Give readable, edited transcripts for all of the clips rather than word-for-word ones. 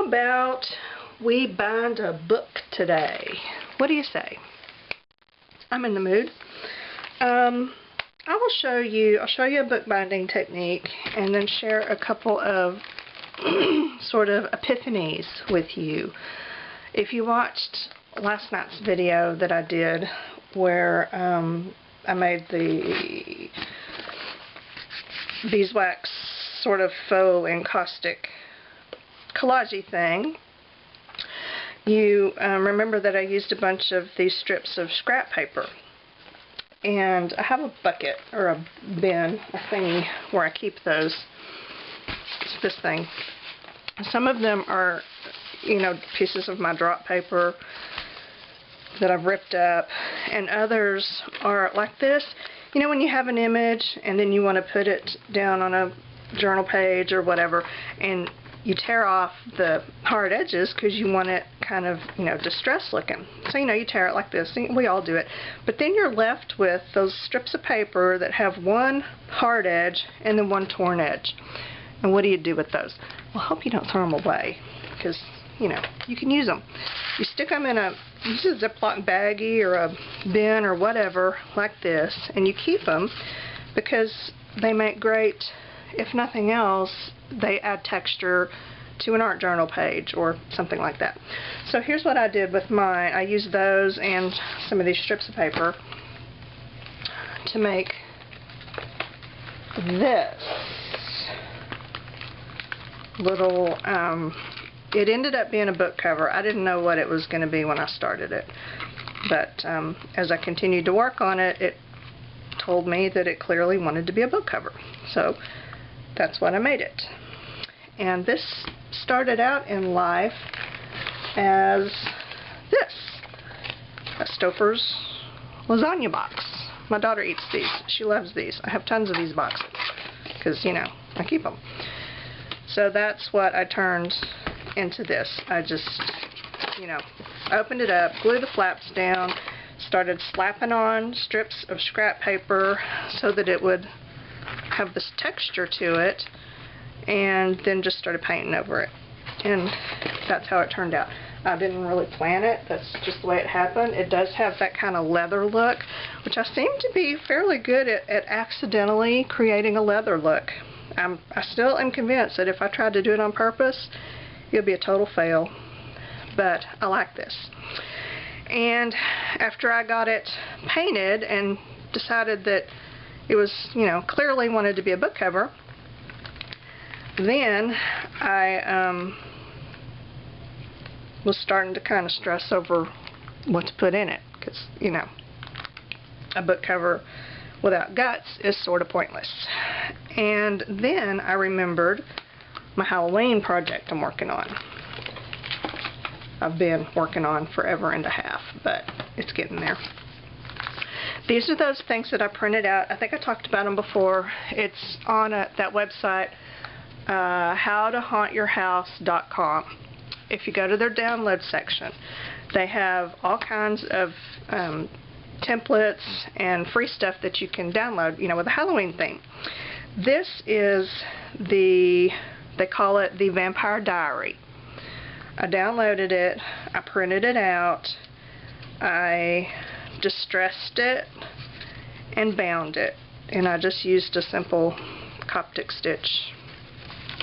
How about we bind a book today? What do you say? I'm in the mood. I'll show you a bookbinding technique and then share a couple of sort of epiphanies with you. If you watched last night's video that I did where I made the beeswax sort of faux encaustic collage thing, you remember that I used a bunch of these strips of scrap paper. And I have a bucket or a bin, a thingy, where I keep those. It's this thing. Some of them are, pieces of my drop paper that I've ripped up, and others are like this. When you have an image and then you want to put it down on a journal page or whatever, and you tear off the hard edges because you want it kind of, distressed looking. So, you tear it like this. We all do it. But then you're left with those strips of paper that have one hard edge and then one torn edge. And what do you do with those? Well, I hope you don't throw them away because, you can use them. You stick them in use a Ziploc baggie or a bin or whatever like this, and you keep them because they make great, if nothing else, they add texture to an art journal page or something like that. So here's what I did with mine. I used those and some of these strips of paper to make this little, it ended up being a book cover. I didn't know what it was going to be when I started it, but as I continued to work on it, it told me that it clearly wanted to be a book cover. So that's what I made it. And this started out in life as this, a Stouffer's lasagna box. My daughter eats these. She loves these. I have tons of these boxes because, I keep them. So that's what I turned into this. I just, opened it up, glued the flaps down, started slapping on strips of scrap paper so that it would have this texture to it, and then just started painting over it. And that's how it turned out. I didn't really plan it. That's just the way it happened. It does have that kind of leather look, which I seem to be fairly good at accidentally creating a leather look. I still am convinced that if I tried to do it on purpose, it would be a total fail. But I like this. And after I got it painted and decided that it was, clearly wanted to be a book cover, then I was starting to kind of stress over what to put in it, because, a book cover without guts is sort of pointless. And then I remembered my Halloween project I'm working on. I've been working on forever and a half, but it's getting there. These are those things that I printed out. I think I talked about them before. It's on that website, howtohauntyourhouse.com. If you go to their download section, they have all kinds of templates and free stuff that you can download, with a Halloween theme. This is they call it the Vampire Diary. I downloaded it, I printed it out, I distressed it and bound it, and I just used a simple Coptic stitch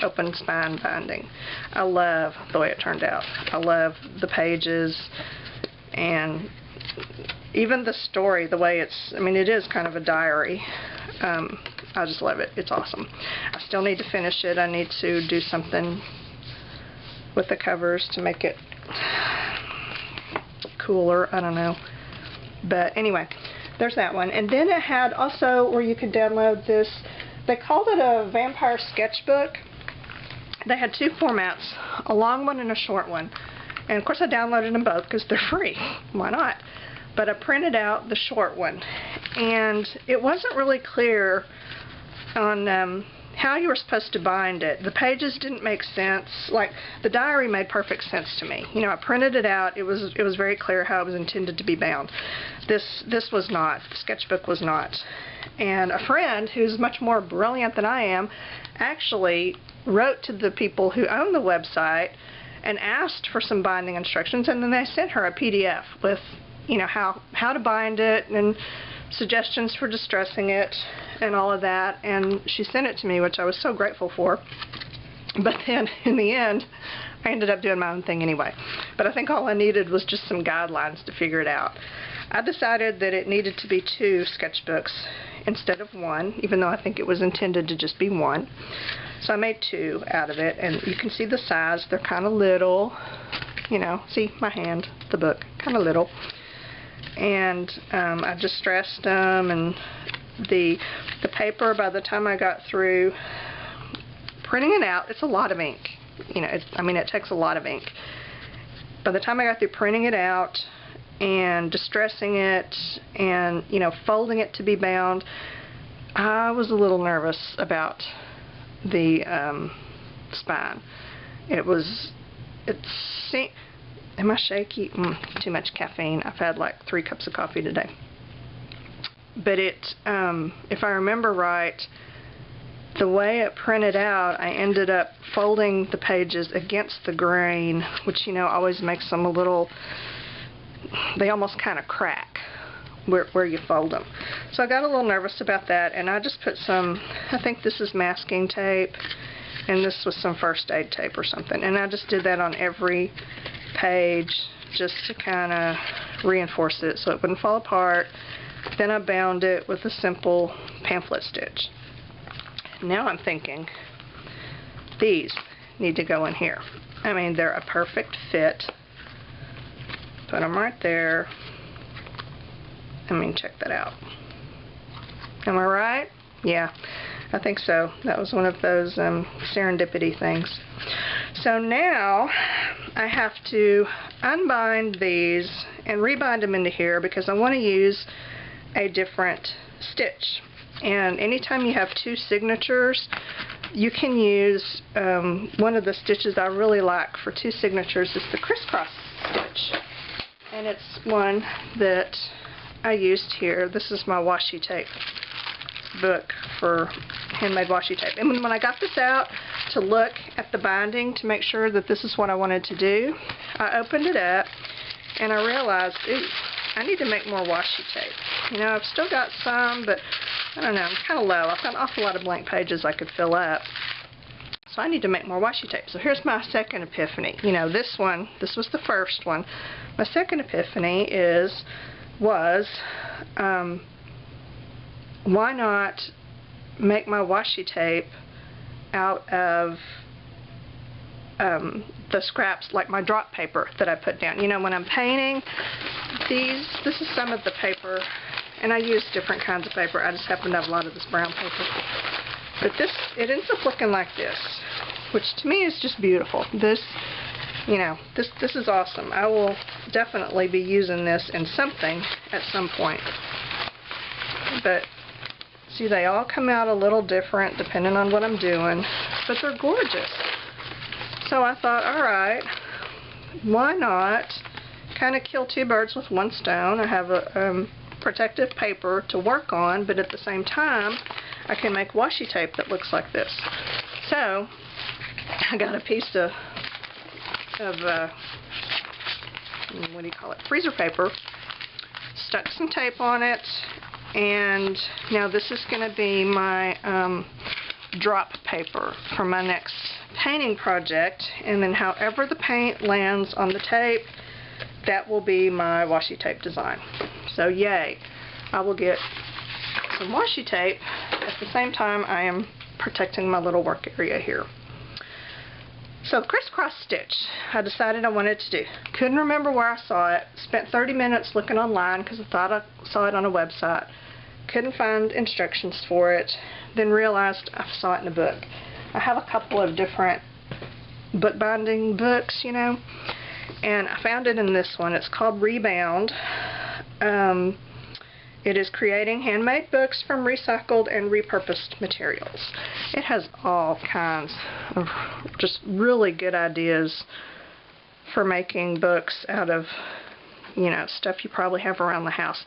open spine binding. I love the way it turned out. I love the pages and even the story, the way it is kind of a diary. I just love it. It's awesome. I still need to finish it. I need to do something with the covers to make it cooler. I don't know. But anyway, there's that one. And then it had also where you could download this. They called it a vampire sketchbook. They had two formats, a long one and a short one. And of course I downloaded them both because they're free. Why not? But I printed out the short one. And it wasn't really clear on how you were supposed to bind it. The pages didn't make sense. Like, the diary made perfect sense to me. I printed it out. It was very clear how it was intended to be bound. This was not. The sketchbook was not. And a friend who's much more brilliant than I am actually wrote to the people who own the website and asked for some binding instructions, and then they sent her a PDF with, you know, how to bind it and suggestions for distressing it and all of that, and she sent it to me, which I was so grateful for. But then in the end, I ended up doing my own thing anyway. But I think all I needed was just some guidelines to figure it out. I decided that it needed to be 2 sketchbooks instead of 1, even though I think it was intended to just be 1. So I made 2 out of it, and you can see the size. They're kind of little, you know, see my hand, the book, kind of little. And I distressed them, and the paper, by the time I got through printing it out, it's a lot of ink. You know, it takes a lot of ink. By the time I got through printing it out and distressing it and, you know, folding it to be bound, I was a little nervous about the spine. Am I shaky? Too much caffeine. I've had like 3 cups of coffee today. But if I remember right, the way it printed out, I ended up folding the pages against the grain, which, you know, always makes them a little, they almost kind of crack where you fold them. So I got a little nervous about that, and I just put some, I think this is masking tape, and this was some first aid tape or something, and I just did that on every page just to kind of reinforce it so it wouldn't fall apart. Then I bound it with a simple pamphlet stitch. Now I'm thinking these need to go in here. I mean, they're a perfect fit. Put them right there. I mean, check that out. Am I right? Yeah, I think so. That was one of those serendipity things. So now I have to unbind these and rebind them into here because I want to use a different stitch. And anytime you have 2 signatures, you can use one of the stitches I really like for 2 signatures is the crisscross stitch. And it's one that I used here. This is my washi tape book for handmade washi tape. And when I got this out to look at the binding to make sure that this is what I wanted to do, I opened it up and I realized, ooh, I need to make more washi tape. You know, I've still got some, but I don't know, I'm kind of low. I've got an awful lot of blank pages I could fill up. So I need to make more washi tape. So here's my second epiphany. You know, this was the first one. My second epiphany was why not make my washi tape out of the scraps, like my drop paper that I put down. You know, when I'm painting this is some of the paper, and I use different kinds of paper. I just happen to have a lot of this brown paper. But it ends up looking like this, which to me is just beautiful. This, you know, this is awesome. I will definitely be using this in something at some point. But see, they all come out a little different depending on what I'm doing, but they're gorgeous. So I thought, alright, why not kind of kill 2 birds with 1 stone? I have a protective paper to work on, but at the same time I can make washi tape that looks like this. So I got a piece of what do you call it, freezer paper, stuck some tape on it, and now this is going to be my drop paper for my next painting project, and then however the paint lands on the tape, that will be my washi tape design. So yay, I will get some washi tape at the same time I am protecting my little work area here. So crisscross stitch, I decided I wanted to do. Couldn't remember where I saw it. Spent 30 minutes looking online because I thought I saw it on a website. Couldn't find instructions for it. Then realized I saw it in a book. I have a couple of different bookbinding books, you know, and I found it in this one. It's called Rebound. It is creating handmade books from recycled and repurposed materials. It has all kinds of just really good ideas for making books out of, you know, stuff you probably have around the house.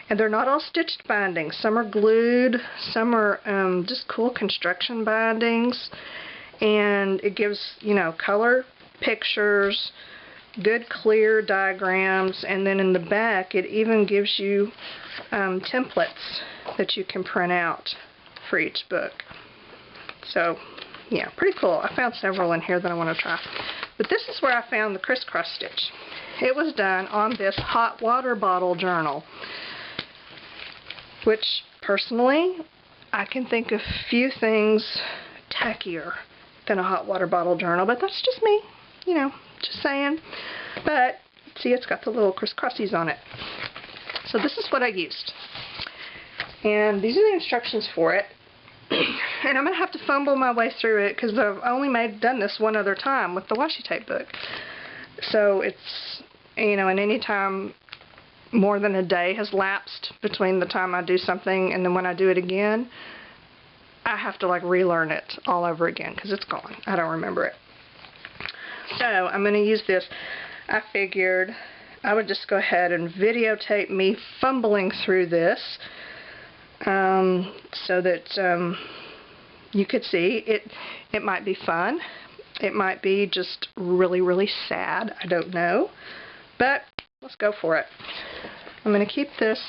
And they're not all stitched bindings. Some are glued, some are just cool construction bindings, and it gives, you know, color pictures, good clear diagrams, and then in the back it even gives you templates that you can print out for each book. So yeah, pretty cool. I found several in here that I want to try. But this is where I found the crisscross stitch. It was done on this hot water bottle journal, which personally I can think of few things tackier than a hot water bottle journal, but that's just me, you know, just saying. But see, it's got the little crisscrossies on it. So this is what I used, and these are the instructions for it. And I'm going to have to fumble my way through it because I've only done this one other time with the washi tape book. So it's, you know, and any time more than a day has lapsed between the time I do something and then when I do it again, I have to like relearn it all over again because it's gone. I don't remember it. So I'm going to use this. I figured I would just go ahead and videotape me fumbling through this. So that you could see it. It might be fun. It might be just really, really sad. I don't know. But let's go for it. I'm going to keep this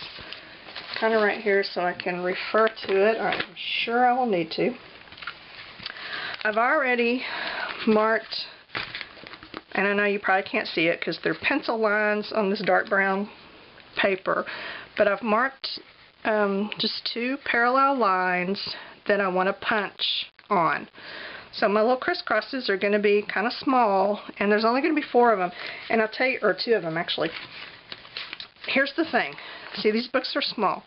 kind of right here so I can refer to it. I'm sure I will need to. I've already marked, and I know you probably can't see it because they're pencil lines on this dark brown paper, but I've marked just 2 parallel lines that I want to punch on. So my little crisscrosses are going to be kind of small, and there's only going to be 4 of them, and I'll tell you, or 2 of them actually. Here's the thing. See, these books are small.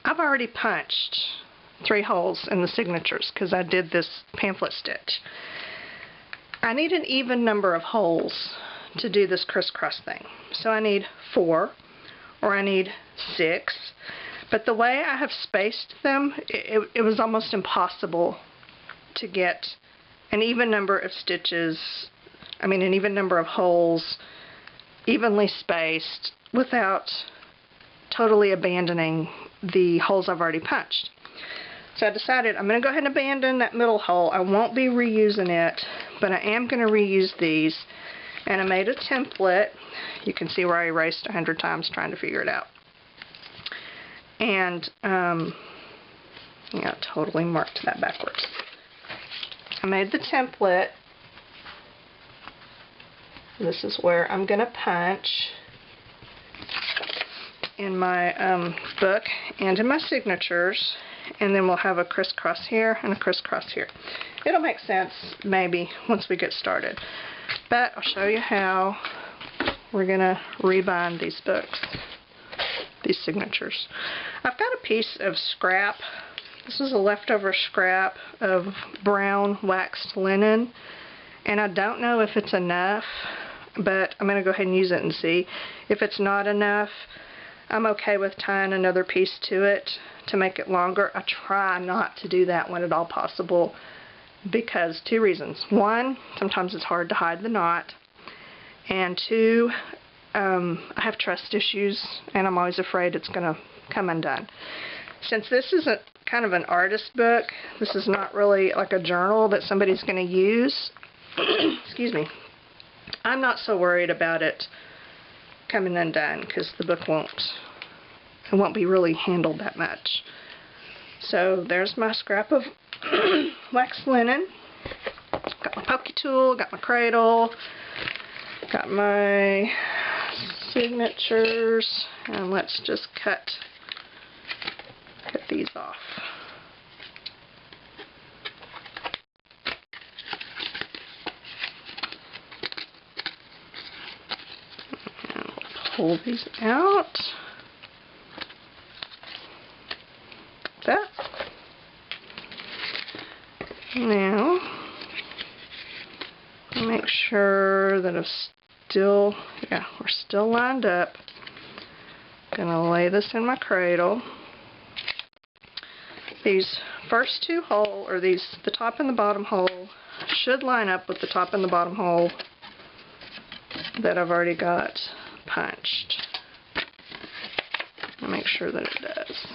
I've already punched 3 holes in the signatures because I did this pamphlet stitch. I need an even number of holes to do this crisscross thing. So I need 4, or I need 6. But the way I have spaced them, it was almost impossible to get an even number of stitches, an even number of holes, evenly spaced, without totally abandoning the holes I've already punched. So I decided I'm going to go ahead and abandon that middle hole. I won't be reusing it, but I am going to reuse these. And I made a template. You can see where I erased 100 times trying to figure it out. And, yeah, totally marked that backwards. I made the template. This is where I'm going to punch in my book and in my signatures. And then we'll have a crisscross here and a crisscross here. It'll make sense, maybe, once we get started. But I'll show you how we're going to rebind these books. These signatures. I've got a piece of scrap. This is a leftover scrap of brown waxed linen, and I don't know if it's enough, but I'm going to go ahead and use it and see. If it's not enough, I'm okay with tying another piece to it to make it longer. I try not to do that when at all possible because 2 reasons. 1, sometimes it's hard to hide the knot, and 2, I have trust issues, and I'm always afraid it's going to come undone. Since this is a kind of an artist book, this is not really like a journal that somebody's going to use. Excuse me. I'm not so worried about it coming undone because the book won't be really handled that much. So there's my scrap of wax linen. Got my pokey tool, got my cradle, got my signatures, and let's just cut these off. And we'll pull these out. Like that. Now, make sure that we're still lined up. Gonna lay this in my cradle. These first 2 holes, or the top and the bottom hole, should line up with the top and the bottom hole that I've already got punched. I'll make sure that it does.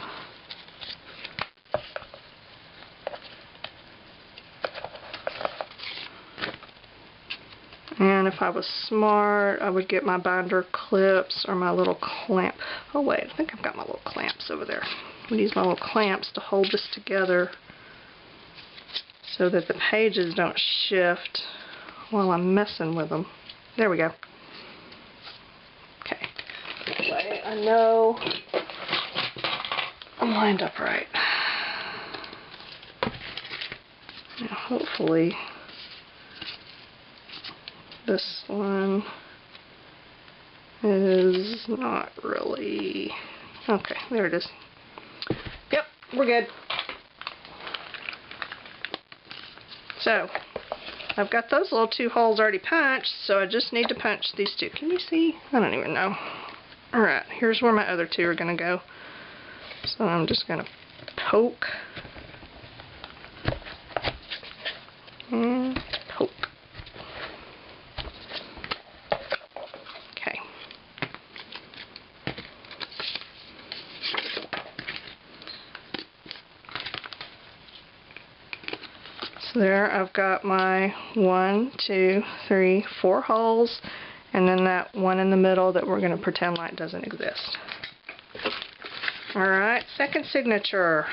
And if I was smart, I would get my binder clips or my little clamp. Oh wait, I think I've got my little clamps over there. I'm gonna use my little clamps to hold this together so that the pages don't shift while I'm messing with them. There we go. Okay. That way I know I'm lined up right. Now hopefully this one is not really... Okay, there it is. Yep, we're good. So, I've got those little 2 holes already punched, so I just need to punch these 2. Can you see? I don't even know. Alright, here's where my other 2 are going to go. So I'm just going to poke and poke. Okay. So there I've got my 1, 2, 3, 4 holes, and then that one in the middle that we're going to pretend like doesn't exist. Alright, second signature.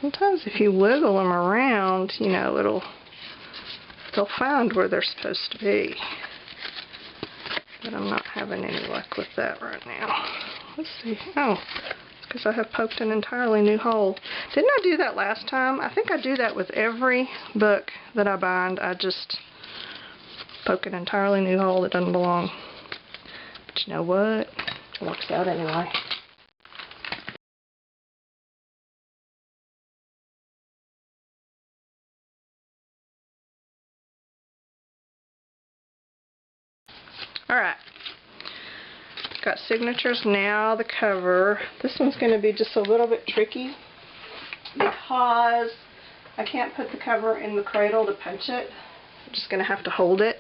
Sometimes if you wiggle them around, you know, they'll find where they're supposed to be. But I'm not having any luck with that right now. Let's see. Oh, it's because I have poked an entirely new hole. Didn't I do that last time? I think I do that with every book that I bind. I just poke an entirely new hole that doesn't belong. But you know what? It works out anyway. Alright, got signatures now, the cover. This one's going to be just a little bit tricky because I can't put the cover in the cradle to punch it. I'm just going to have to hold it,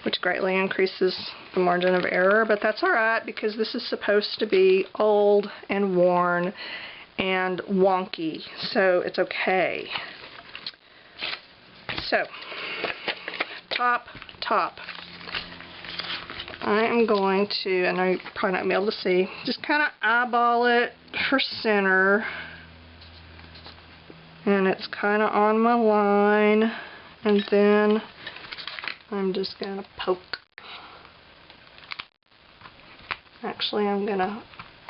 which greatly increases the margin of error, but that's alright because this is supposed to be old and worn and wonky, so it's okay. So, top. I am going to, I know you're probably not going to be able to see, just kind of eyeball it for center. And it's kind of on my line. And then I'm just going to poke. Actually, I'm going to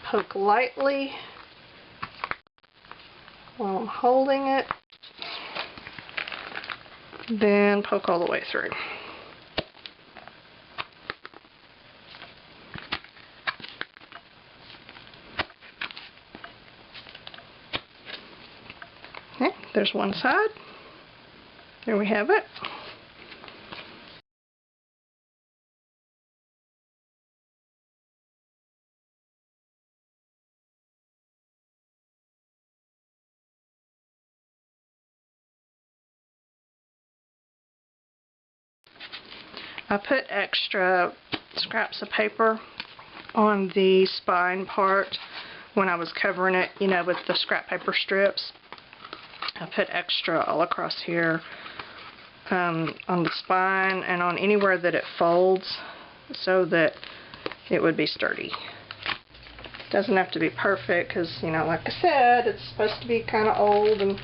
poke lightly while I'm holding it. Then poke all the way through. Okay, there's one side. There we have it. I put extra scraps of paper on the spine part when I was covering it, you know, with the scrap paper strips. I put extra all across here on the spine and on anywhere that it folds so that it would be sturdy. Doesn't have to be perfect because, you know, like I said, it's supposed to be kind of old, and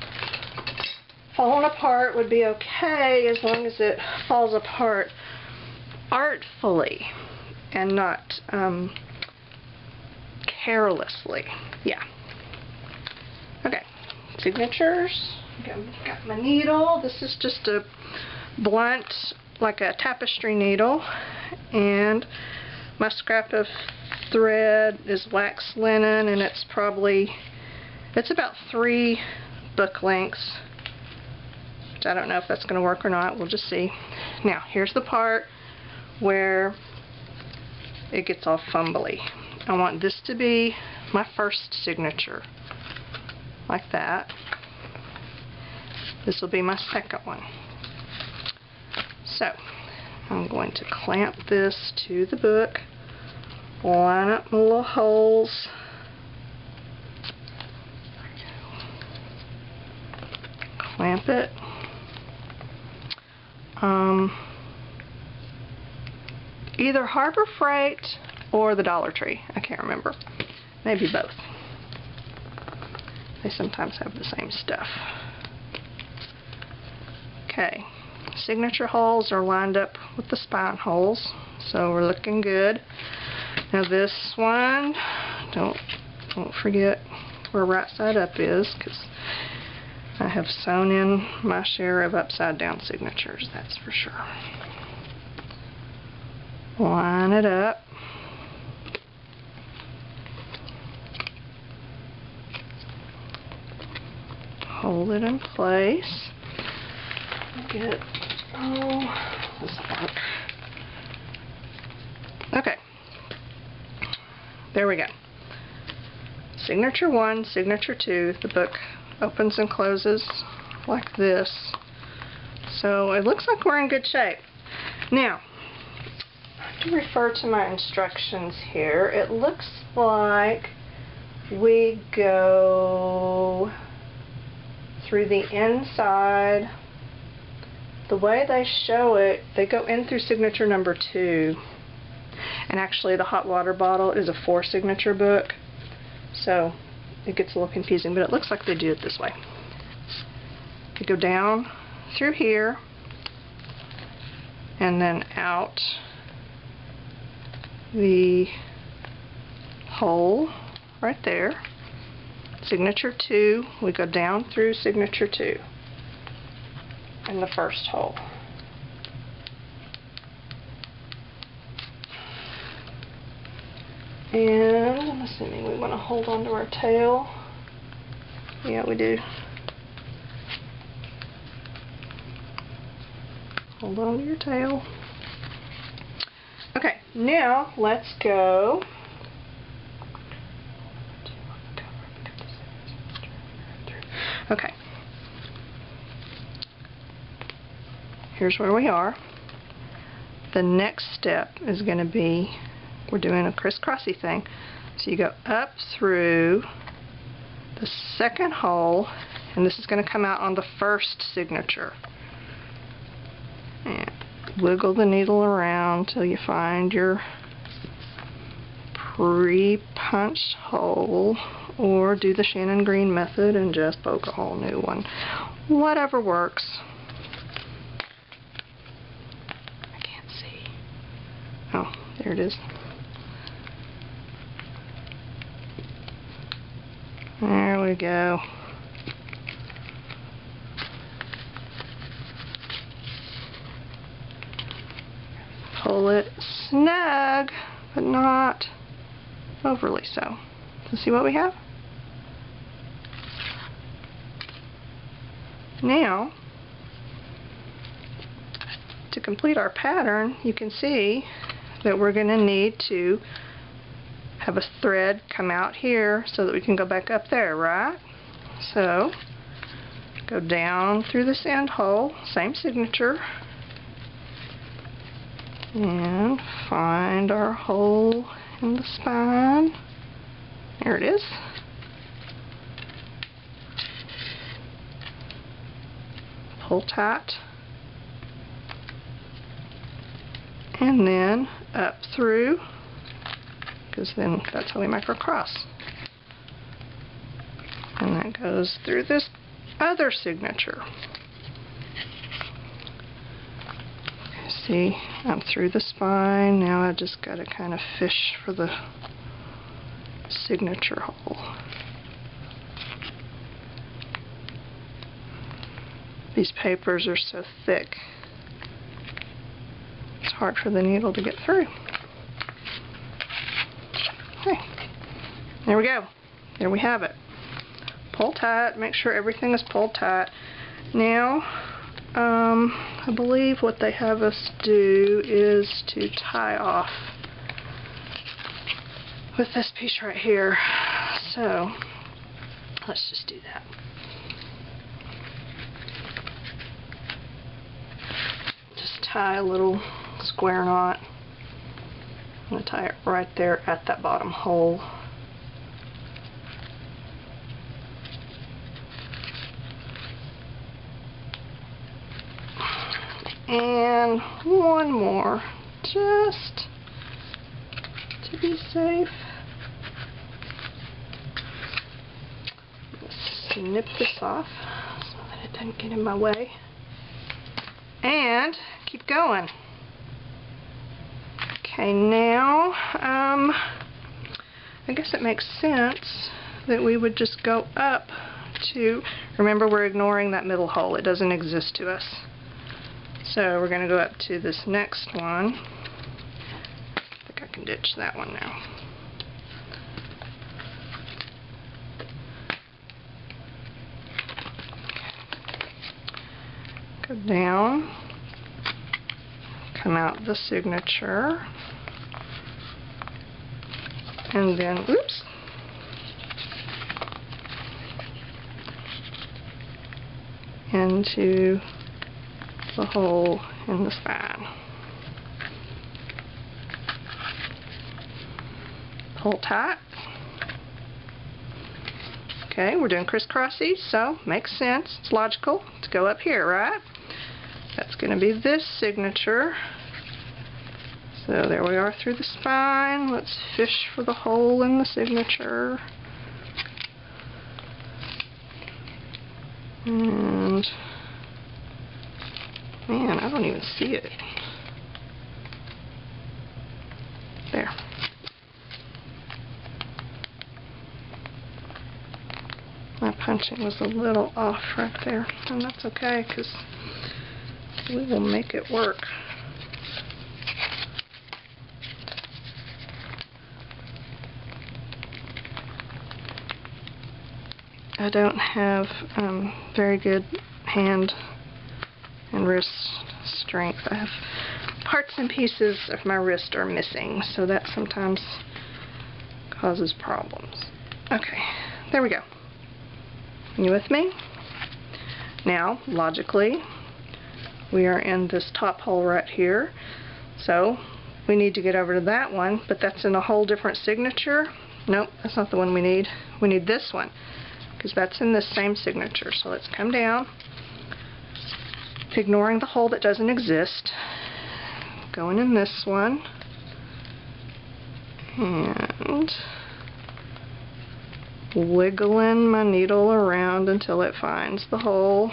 falling apart would be okay as long as it falls apart artfully and not carelessly. Yeah. Okay. Signatures. Got my needle. This is just a blunt, like a tapestry needle, and my scrap of thread is wax linen, and it's about 3 book lengths, which I don't know if that's going to work or not. We'll just see. Now, here's the part where it gets all fumbly. I want this to be my first signature, like that. This will be my second one. So, I'm going to clamp this to the book, line up my little holes, clamp it. Either Harbor Freight or the Dollar Tree. I can't remember. Maybe both. They sometimes have the same stuff. Okay. Signature holes are lined up with the spine holes, so we're looking good. Now this one, don't forget where right side up is, because I have sewn in my share of upside down signatures, that's for sure. Line it up. Hold it in place. Get, this work. Okay. There we go. Signature 1, signature 2. The book opens and closes like this. So it looks like we're in good shape. Now, to refer to my instructions here, it looks like we go through the inside. The way they show it, they go in through signature number 2. And actually the hot water bottle is a 4 signature book, so it gets a little confusing, but it looks like they do it this way. You go down through here and then out the hole right there. Signature 2, we go down through signature 2 in the first hole. And I'm assuming we want to hold on to our tail. Yeah, we do. Hold on to your tail. Okay, now let's go. Okay. Here's where we are. The next step is going to be, we're doing a crisscrossy thing. So you go up through the second hole, and this is going to come out on the first signature. And wiggle the needle around till you find your pre-punched hole, or do the Shannon Green method and just poke a whole new one. Whatever works. I can't see. Oh, there it is. There we go. Pull it snug, but not overly so. Let's see what we have. Now, to complete our pattern, you can see that we're going to need to have a thread come out here so that we can go back up there, right? So, go down through this end hole, same signature, and find our hole in the spine. There it is. Pull tight, and then up through, because then that's how we make our cross. And that goes through this other signature. See, I'm through the spine. Now I just got to kind of fish for the signature hole. These papers are so thick, it's hard for the needle to get through. Okay, there we go. There we have it. Pull tight, make sure everything is pulled tight. Now, I believe what they have us do is to tie off with this piece right here. So, let's just do that. Just tie a little square knot. I'm going to tie it right there at that bottom hole. And one more, just to be safe. Snip this off so that it doesn't get in my way. And keep going. Okay, now, I guess it makes sense that we would just go up to, remember we're ignoring that middle hole, it doesn't exist to us. So we're going to go up to this next one. I think I can ditch that one now. Go down, come out the signature, and then, oops, into the hole in the spine. Pull tight. Okay, we're doing crisscross these, so makes sense. It's logical to go up here, right? That's going to be this signature. So there we are through the spine. Let's fish for the hole in the signature. And man, I don't even see it. There. My punching was a little off right there, and that's okay because we will make it work. I don't have very good hand and wrist strength. I have parts and pieces of my wrist are missing, so that sometimes causes problems. Okay, there we go. You with me? Now, logically, we are in this top hole right here, so we need to get over to that one, but that's in a whole different signature. Nope, that's not the one we need. We need this one, because that's in this same signature. So let's come down, ignoring the hole that doesn't exist, going in this one, and wiggling my needle around until it finds the hole.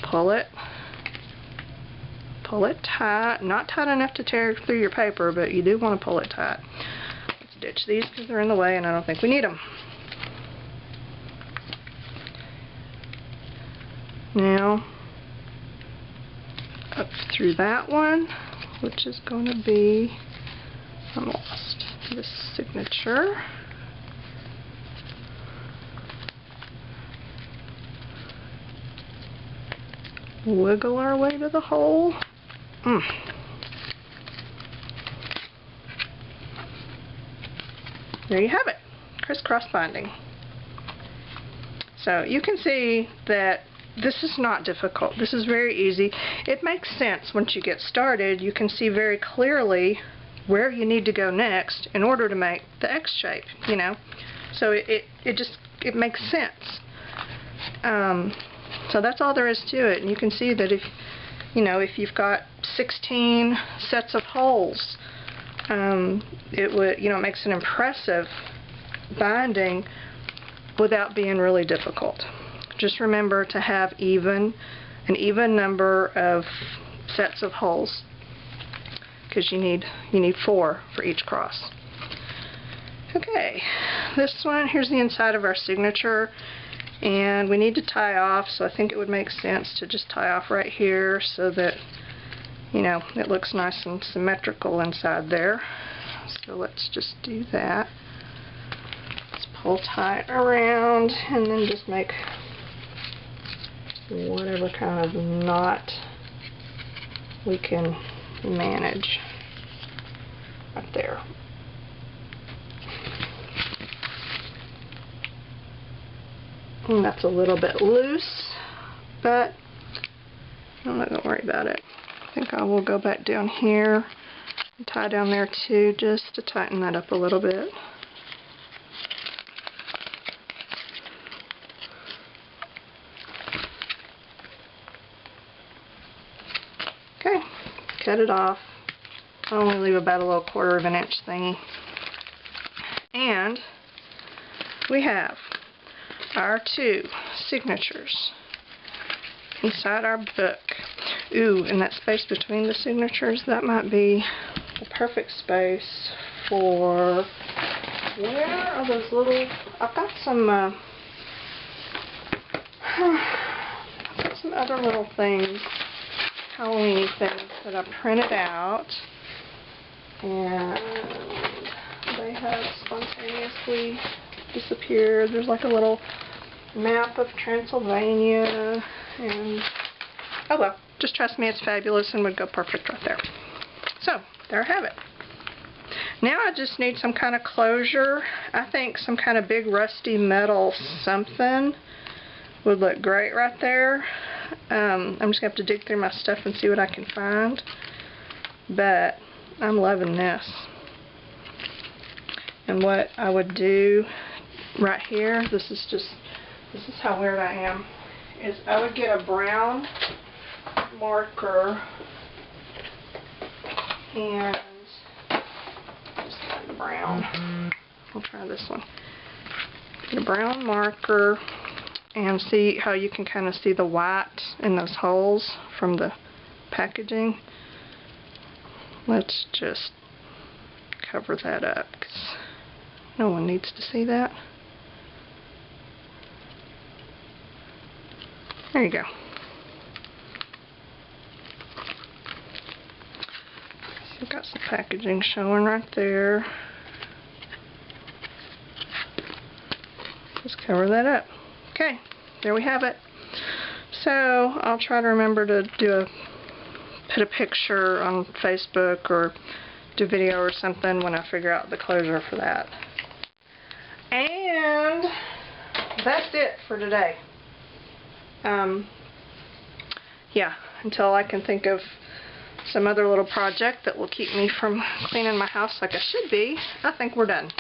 Pull it tight, not tight enough to tear through your paper, but you do want to pull it tight. Let's ditch these because they're in the way and I don't think we need them. Now, up through that one, which is going to be, I'm lost, this signature. Wiggle our way to the hole. There you have it, crisscross binding. So you can see that this is not difficult. This is very easy. It makes sense once you get started. You can see very clearly where you need to go next in order to make the X shape, you know. So it makes sense. So that's all there is to it. And you can see that if you've got 16 sets of holes, it would, it makes an impressive binding without being really difficult. Just remember to have an even number of sets of holes, because you need 4 for each cross. Okay, this one, here's the inside of our signature, and we need to tie off, so I think it would make sense to just tie off right here so that it looks nice and symmetrical inside there. So let's just do that. Let's pull tight around and then just make whatever kind of knot we can manage right there. And that's a little bit loose, but I'm not going to worry about it. I think I will go back down here and tie down there too, just to tighten that up a little bit. Okay, cut it off. I only leave about a little 1/4 of an inch thingy. And we have our 2 signatures inside our book. Ooh, and that space between the signatures, that might be the perfect space for, where are those little, I've got some other little things, Halloween things that I printed out, and they have spontaneously disappeared. There's like a little map of Transylvania, and oh well, just trust me, it's fabulous and would go perfect right there. So, there I have it. Now I just need some kind of closure. I think some kind of big rusty metal something would look great right there. I'm just going to have to dig through my stuff and see what I can find. But I'm loving this. And what I would do right here, this is how weird I am, is I would get a brown marker and just kind of brown. I'll try this one. Get a brown marker and see how you can kind of see the white in those holes from the packaging. Let's just cover that up because no one needs to see that. There you go. So got some packaging showing right there. Just cover that up. Okay, there we have it. So I'll try to remember to put a picture on Facebook or do a video or something when I figure out the closure for that. And that's it for today. Yeah, until I can think of some other little project that will keep me from cleaning my house like I should be, I think we're done.